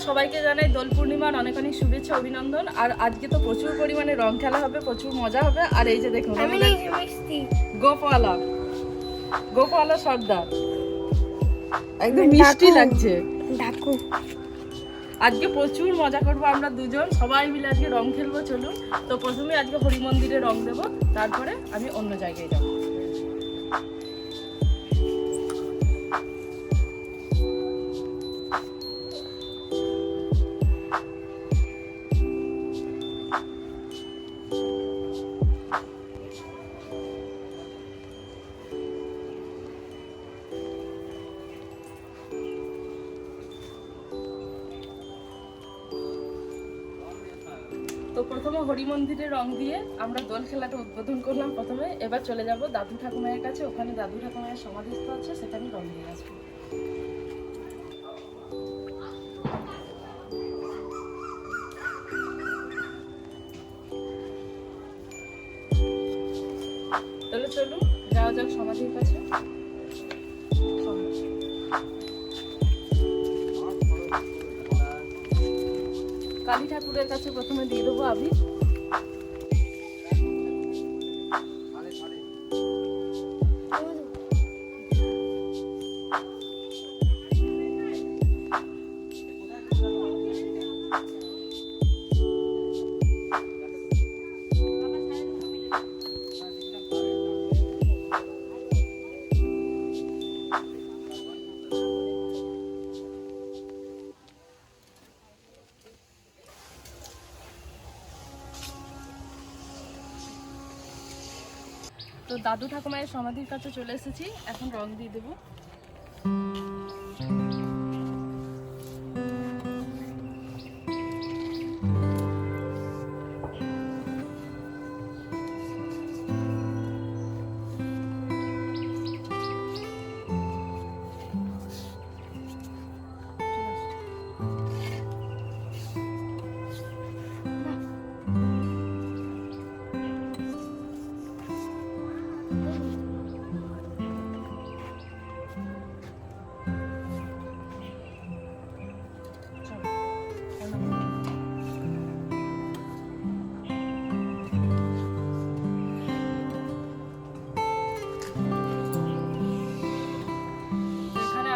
সবাইকে জানাই দোল পূর্ণিমার অনেক অনেক শুভেচ্ছা অভিনন্দন। আর আজকে তো প্রচুর পরিমাণে রং খেলা হবে, প্রচুর মজা হবে। আর এই যে দেখুন গোপালা সর্দার একদম মিষ্টি লাগছে। আজকে প্রচুর মজা করবো আমরা দুজন, সবাই মিলে আজকে রং খেলবো। চলুন, তো প্রথমে আজকে হরি মন্দিরে রং দেবো, তারপরে আমি অন্য জায়গায় যাবো। তো প্রথমে হরি মন্দিরে রং দিয়ে আমরা দোল খেলাটা উদ্বোধন করলাম প্রথমে। এবার চলে যাব দাদু ঠাকুমায়ের কাছে, ওখানে দাদু ঠাকুমায়ের সমাধিস্থ আছে, সেখানে রং দিয়ে আসবো। তাহলে চলুন যাওয়া যাক সমাধির কাছে। কালী ঠাকুরের কাছে প্রথমে দিয়ে দেবো আবির। তো দাদু ঠাকুমায়ের সমাধির কাছে চলে এসেছি, এখন রং দিয়ে দেবো।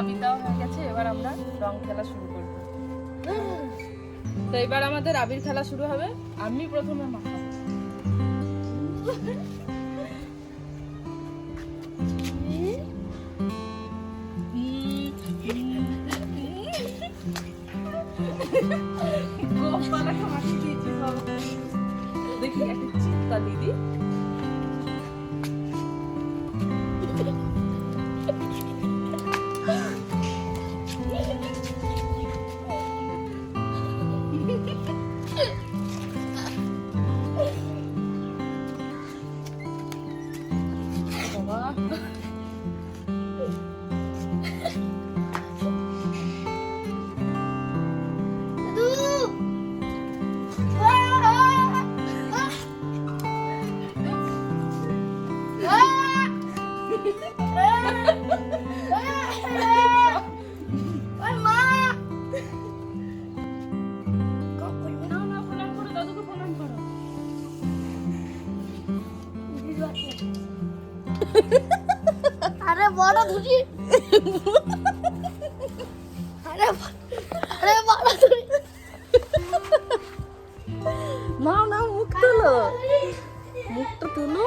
আবির দেওয়া হয়ে গেছে, এবার আমরা রং খেলা শুরু করব। তো এবার আমাদের আবির খেলা শুরু হবে। আমি প্রথমে মাখাবো। দেখি একটা চিন্তা দিদি আরে বড় ধুজি, আরে বড় ধুজি, না না মুখ তুলো, মুখটা তুলো।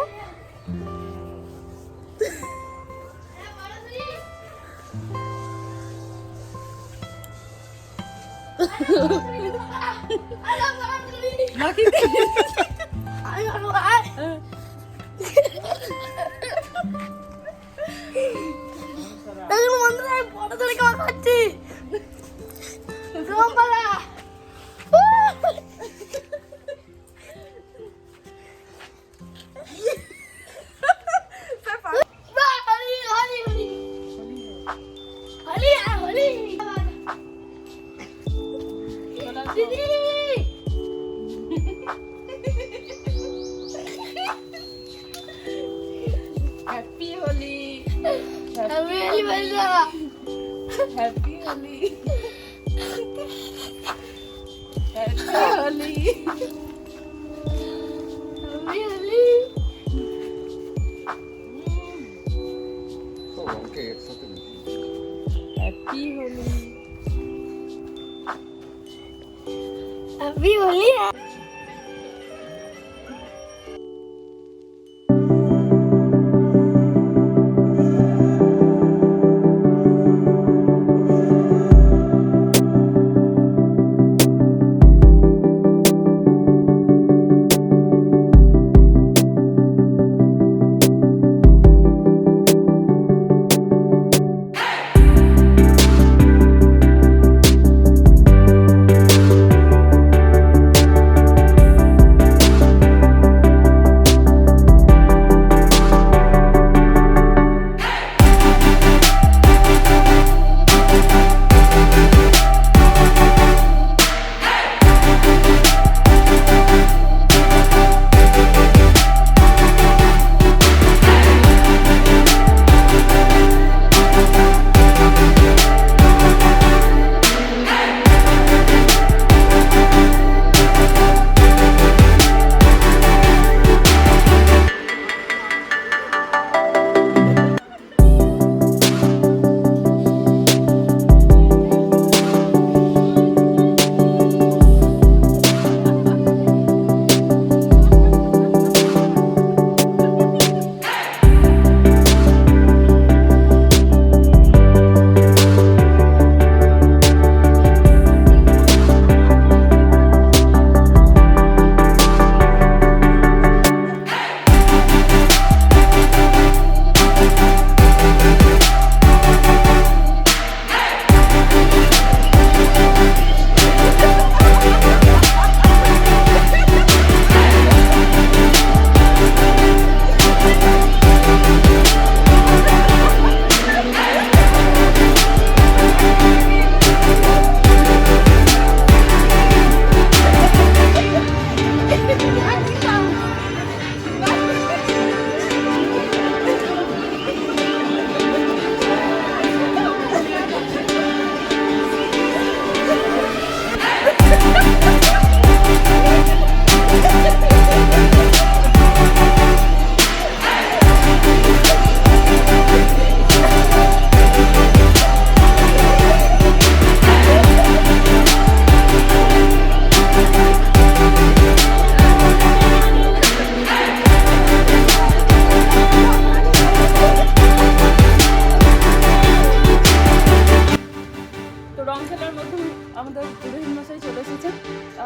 বড় ধরে কেমন খাচ্ছি Happy Holi. Happy Holi. Happy Holi. Holi. Happy Holi. Happy Holi. Happy Holi.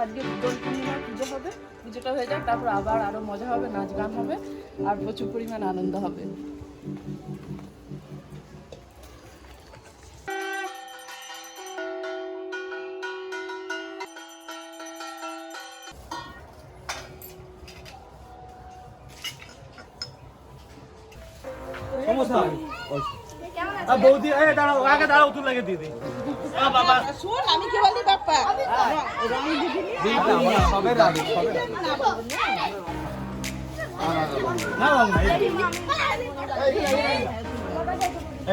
আজকে দোল পূর্ণিমার পুজো হবে, পুজোটা হয়ে যাক, তারপর আবার আরো মজা হবে, নাচ গান হবে আর প্রচুর পরিমাণ আনন্দ হবে। সমস্যা বৌদি দাঁড়াও, আগে দাঁড়াও, তুই লাগে দিদি। বাবা শোন, আমি কি বলি বাপ্পা, সবে রাজি, সবে না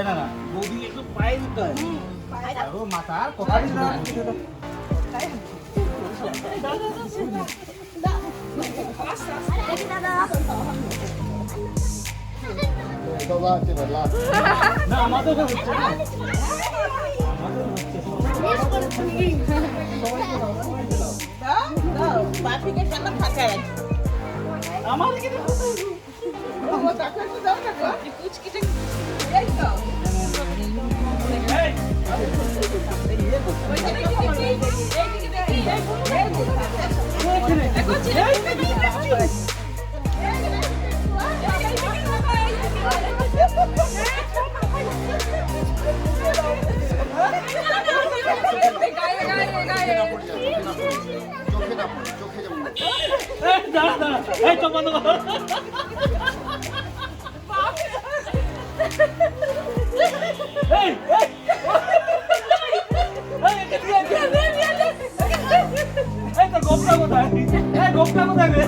না না, বৌদি একটু পায়ে দিতে হয়, মাথা কথা দিস না। না আমাদের হচ্ছে না, বাপিকে কেন ফাঁকা রাখি আমার কি পুচকিটা এই তো দাঁড়া দাঁড়া, এই চোখ বন্ধ কর। গোপটা কোথায়, গোপটা কোথায় রে?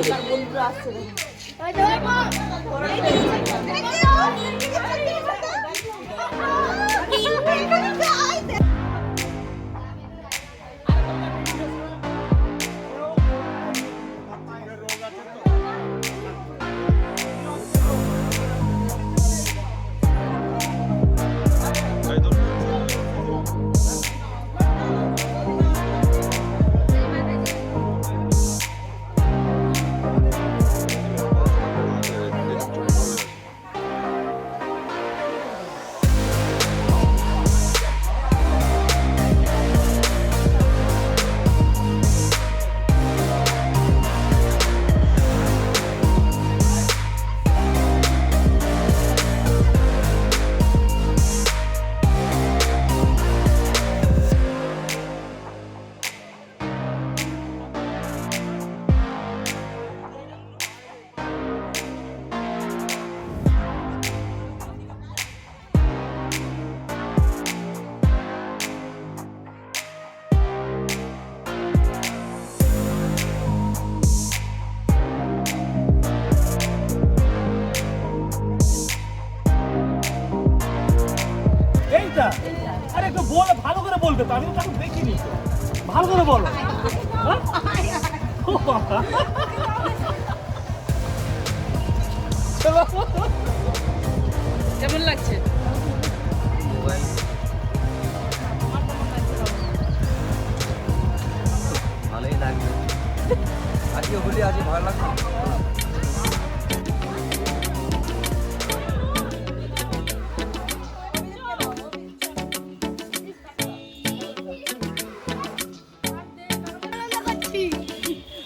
তার বন্ধুরা আসছে দেখো। এইটা আরে একটু বল, ভালো করে বলবে তো, আমি তো তাকে দেখিনি তো, ভালো করে বলো। হ্যাঁ? ও বাবা। কেমন লাগছে? ভালোই লাগবে। আজকে হোলি, আজকে ভালো লাগছে।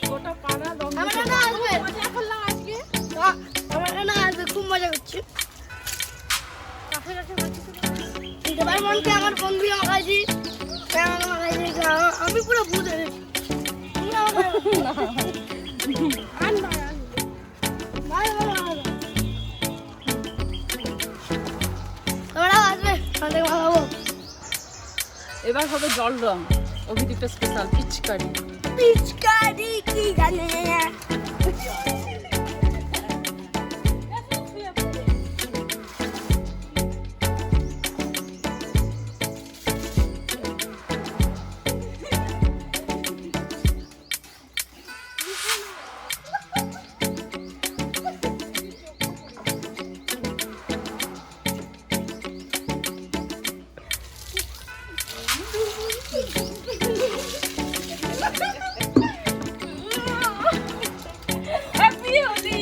গোটা পাড়া রং আমার না আসবে আমার না আসবে, খুব মজা করছি। এবার মনকে আমার বন্ধু মাখাইছি, আমি পুরো ভূত হয়ে গেছি। তোমরা আসবে, আমাদের মাখাবো। এবার হবে জল রং, অভিদীপের স্পেশাল পিচকারি। পিচকারি কি জানে Happy Holi!